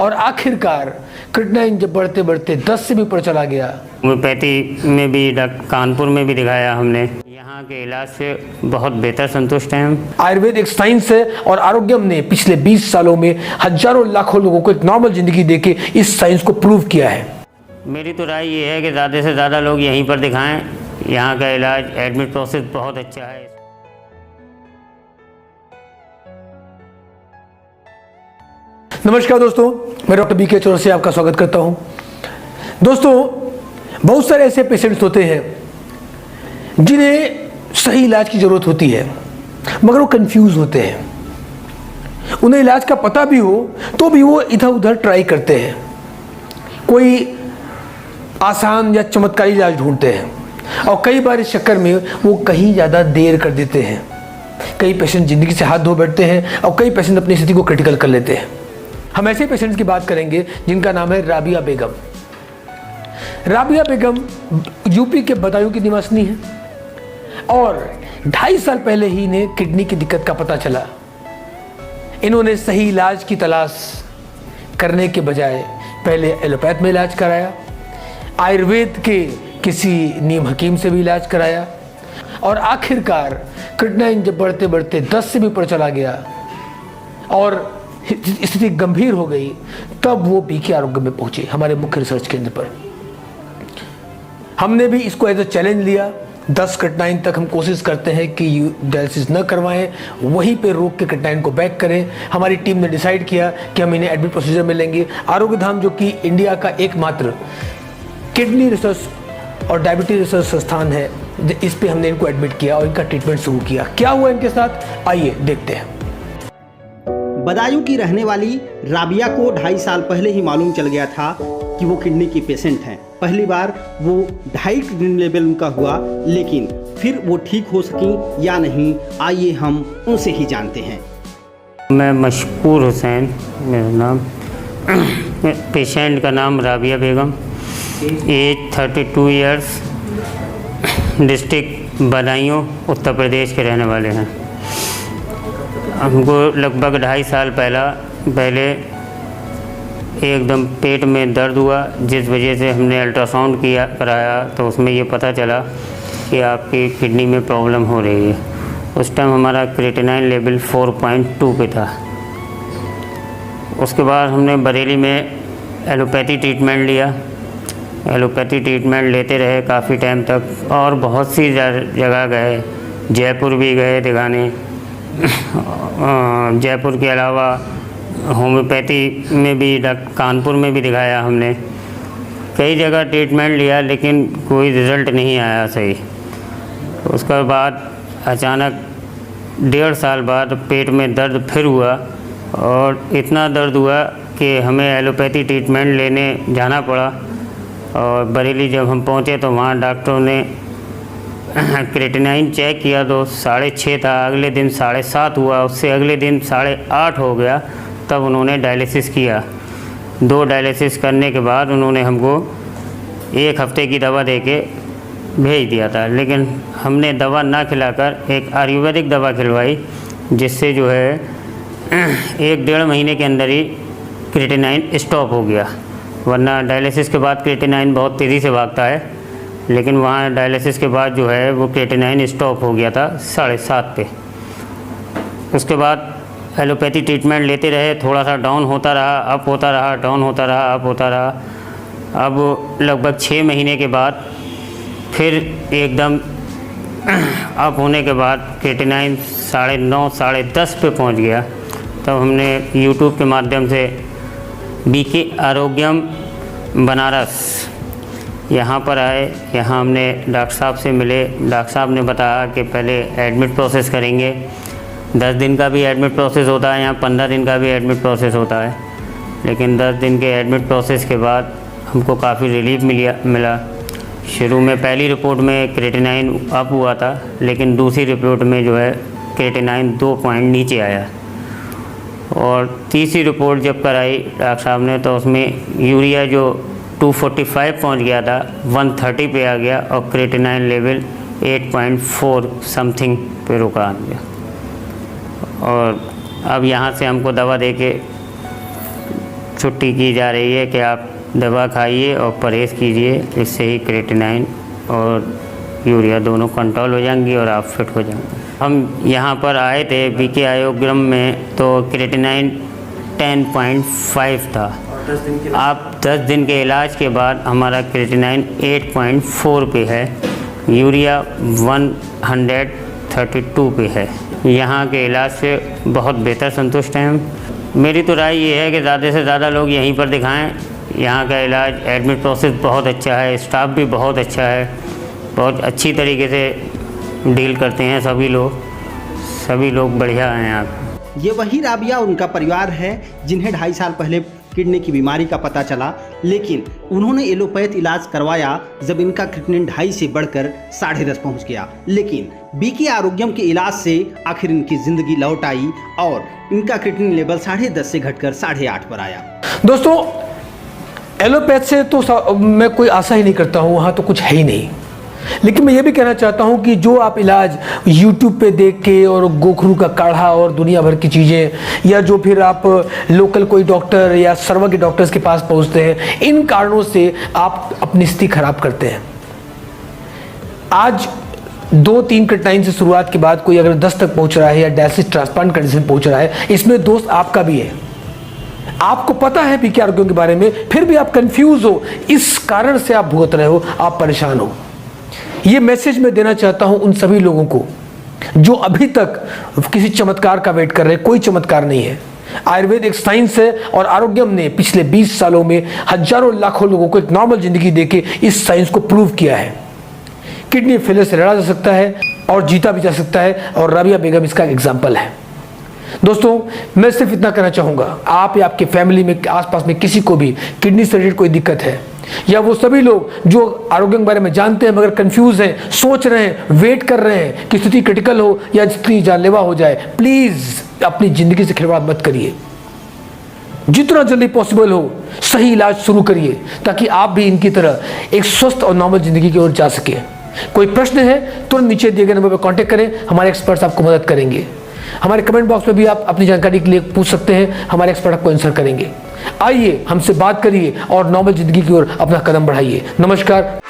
और आखिरकार क्रिएटिनिन जब बढ़ते बढ़ते 10 से भी ऊपर चला गया। होम्योपैथी में भी कानपुर में भी दिखाया हमने, यहाँ के इलाज से बहुत बेहतर संतुष्ट हैं हम। आयुर्वेद एक साइंस है और आरोग्यम ने पिछले 20 सालों में हजारों लाखों लोगों को एक नॉर्मल जिंदगी देके इस साइंस को प्रूव किया है। मेरी तो राय ये है कि ज़्यादा से ज़्यादा लोग यहीं पर दिखाएं, यहाँ का इलाज एडमिट प्रोसेस बहुत अच्छा है। नमस्कार दोस्तों, मैं डॉक्टर बीके चौरसिया आपका स्वागत करता हूं। दोस्तों, बहुत सारे ऐसे पेशेंट्स होते हैं जिन्हें सही इलाज की ज़रूरत होती है मगर वो कंफ्यूज होते हैं। उन्हें इलाज का पता भी हो तो भी वो इधर उधर ट्राई करते हैं, कोई आसान या चमत्कारी इलाज ढूंढते हैं और कई बार इस चक्कर में वो कहीं ज़्यादा देर कर देते हैं। कई पेशेंट ज़िंदगी से हाथ धो बैठते हैं और कई पेशेंट अपनी स्थिति को क्रिटिकल कर लेते हैं। हम ऐसे पेशेंट्स की बात करेंगे जिनका नाम है राबिया बेगम। राबिया बेगम यूपी के बदायूं की निवासिनी है और 2.5 साल पहले ही इन्हें किडनी की दिक्कत का पता चला। इन्होंने सही इलाज की तलाश करने के बजाय पहले एलोपैथ में इलाज कराया, आयुर्वेद के किसी नीम हकीम से भी इलाज कराया और आखिरकार क्रिएटिनिन जब बढ़ते बढ़ते 10 से भी ऊपर चला गया और स्थिति गंभीर हो गई, तब वो बीके आरोग्य में पहुंचे, हमारे मुख्य रिसर्च केंद्र पर। हमने भी इसको एज अ चैलेंज लिया। 10 क्रिएटिनिन तक हम कोशिश करते हैं कि डायलिसिस न करवाएं, वहीं पे रोक के क्रिएटिनिन को बैक करें। हमारी टीम ने डिसाइड किया कि हम इन्हें एडमिट प्रोसीजर में लेंगे। आरोग्य धाम, जो कि इंडिया का एकमात्र किडनी रिसर्च और डायबिटीज रिसर्च संस्थान है, इस पे हमने इनको एडमिट किया और इनका ट्रीटमेंट शुरू किया। क्या हुआ इनके साथ, आइए देखते हैं। बदायूं की रहने वाली राबिया को 2.5 साल पहले ही मालूम चल गया था कि वो किडनी की पेशेंट हैं। पहली बार वो 2.5 किडनी लेवल उनका हुआ, लेकिन फिर वो ठीक हो सकी या नहीं, आइए हम उनसे ही जानते हैं। मैं मशकूर हुसैन मेरा नाम, पेशेंट का नाम राबिया बेगम, as 32 years, district Badaun Uttar Pradesh के रहने वाले हैं। हमको लगभग 2.5 साल पहले एकदम पेट में दर्द हुआ, जिस वजह से हमने अल्ट्रासाउंड कराया तो उसमें ये पता चला कि आपकी किडनी में प्रॉब्लम हो रही है। उस टाइम हमारा क्रिएटिनिन लेवल 4.2 पे था। उसके बाद हमने बरेली में एलोपैथी ट्रीटमेंट लिया। एलोपैथी ट्रीटमेंट लेते रहे काफ़ी टाइम तक और बहुत सी जगह गए, जयपुर भी गए दिखाने। जयपुर के अलावा होम्योपैथी में भी कानपुर में भी दिखाया हमने। कई जगह ट्रीटमेंट लिया लेकिन कोई रिज़ल्ट नहीं आया सही। उसके बाद अचानक 1.5 साल बाद पेट में दर्द फिर हुआ और इतना दर्द हुआ कि हमें एलोपैथी ट्रीटमेंट लेने जाना पड़ा। और बरेली जब हम पहुँचे तो वहाँ डॉक्टरों ने क्रिएटिनिन चेक किया तो 6.5 था, अगले दिन 7.5 हुआ, उससे अगले दिन 8.5 हो गया। तब उन्होंने डायलिसिस किया। 2 डायलिसिस करने के बाद उन्होंने हमको 1 हफ्ते की दवा देके भेज दिया था, लेकिन हमने दवा ना खिलाकर एक आयुर्वेदिक दवा खिलवाई, जिससे जो है 1-1.5 महीने के अंदर ही क्रिएटिनिन स्टॉप हो गया। वरना डायलिसिस के बाद क्रिएटिनिन बहुत तेज़ी से भागता है, लेकिन वहाँ डायलिसिस के बाद जो है वो क्रिएटिनिन स्टॉप हो गया था 7.5 पे। उसके बाद एलोपैथी ट्रीटमेंट लेते रहे, थोड़ा सा डाउन होता रहा, अप होता रहा, डाउन होता रहा, अप होता रहा। अब लगभग 6 महीने के बाद फिर एकदम अप होने के बाद क्रिएटिनिन 9.5 10.5 पे पहुँच गया। तब हमने यूट्यूब के माध्यम से बीके आरोग्यम बनारस यहाँ पर आए। यहाँ हमने डॉक्टर साहब से मिले। डॉक्टर साहब ने बताया कि पहले एडमिट प्रोसेस करेंगे। 10 दिन का भी एडमिट प्रोसेस होता है, यहाँ 15 दिन का भी एडमिट प्रोसेस होता है। लेकिन 10 दिन के एडमिट प्रोसेस के बाद हमको काफ़ी रिलीफ मिला। शुरू में पहली रिपोर्ट में क्रिएटिनिन अप हुआ था, लेकिन दूसरी रिपोर्ट में जो है क्रिएटिनिन 2 पॉइंट नीचे आया। और तीसरी रिपोर्ट जब कराई डॉक्टर साहब ने तो उसमें यूरिया जो 245 पहुंच गया था 130 पे आ गया और क्रिएटिनिन लेवल 8.4 समथिंग पे रुका आ गया। और अब यहाँ से हमको दवा देके छुट्टी की जा रही है कि आप दवा खाइए और परहेज़ कीजिए, इससे ही क्रिएटिनिन और यूरिया दोनों कंट्रोल हो जाएंगी और आप फिट हो जाएंगे। हम यहाँ पर आए थे बीके आयोग्राम में, तो क्रिएटिनिन 10.5 था। आप 10 दिन के इलाज के बाद हमारा क्रिएटिनिन 8.4 पे है, यूरिया 132 पे है। यहाँ के इलाज से बहुत बेहतर संतुष्ट हैं हम। मेरी तो राय ये है कि ज़्यादा से ज़्यादा लोग यहीं पर दिखाएं। यहाँ का इलाज एडमिट प्रोसेस बहुत अच्छा है, स्टाफ भी बहुत अच्छा है, बहुत अच्छी तरीके से डील करते हैं सभी लोग बढ़िया हैं यहाँ पे। ये वही राबिया और उनका परिवार है जिन्हें 2.5 साल पहले किडनी की बीमारी का पता चला, लेकिन उन्होंने एलोपैथ इलाज करवाया जब इनका क्रिएटिनिन 2.5 से बढ़कर 10.5 पहुंच गया। लेकिन बीके आरोग्यम के इलाज से आखिर इनकी जिंदगी लौट आई और इनका क्रिएटिनिन लेवल 10.5 से घटकर 8.5 पर आया। दोस्तों, एलोपैथ से तो मैं कोई आशा ही नहीं करता हूँ, वहाँ तो कुछ है ही नहीं। लेकिन मैं ये भी कहना चाहता हूँ कि जो आप इलाज YouTube पे देख के और गोखरू का काढ़ा और दुनिया भर की चीज़ें, या जो फिर आप लोकल कोई डॉक्टर या सर्व के डॉक्टर्स के पास पहुँचते हैं, इन कारणों से आप अपनी स्थिति खराब करते हैं। आज 2-3 क्रिएटिनिन से शुरुआत के बाद कोई अगर 10 तक पहुँच रहा है या डायलिसिस ट्रांसप्लांट कंडीशन पहुँच रहा है, इसमें दोस्त आपका भी है। आपको पता है बीके आरोग्यम के बारे में, फिर भी आप कंफ्यूज हो, इस कारण से आप भुगत रहे हो, आप परेशान हो। ये मैसेज मैं देना चाहता हूं उन सभी लोगों को जो अभी तक किसी चमत्कार का वेट कर रहे हैं। कोई चमत्कार नहीं है। आयुर्वेद एक साइंस है और आरोग्यम ने पिछले 20 सालों में हजारों लाखों लोगों को एक नॉर्मल जिंदगी देके इस साइंस को प्रूव किया है। किडनी फेलियर से लड़ा जा सकता है और जीता भी जा सकता है, और राबिया बेगम इसका एग्जाम्पल है। दोस्तों, मैं सिर्फ इतना कहना चाहूँगा, आप या आपके फैमिली में आसपास में किसी को भी किडनी से रिलेटेड कोई दिक्कत है, या वो सभी लोग जो आरोग्य के बारे में जानते हैं मगर कंफ्यूज हैं, सोच रहे हैं, वेट कर रहे हैं कि स्थिति क्रिटिकल हो या स्थिति जानलेवा हो जाए, प्लीज़ अपनी ज़िंदगी से खिलवाड़ मत करिए। जितना जल्दी पॉसिबल हो सही इलाज शुरू करिए, ताकि आप भी इनकी तरह एक स्वस्थ और नॉर्मल ज़िंदगी की ओर जा सके। कोई प्रश्न है तुरंत नीचे दिए गए नंबर पर कॉन्टैक्ट करें, हमारे एक्सपर्ट्स आपको मदद करेंगे। हमारे कमेंट बॉक्स में भी आप अपनी जानकारी के लिए पूछ सकते हैं, हमारे एक्सपर्ट आपको आंसर करेंगे। आइए हमसे बात करिए और नॉर्मल जिंदगी की ओर अपना कदम बढ़ाइए। नमस्कार।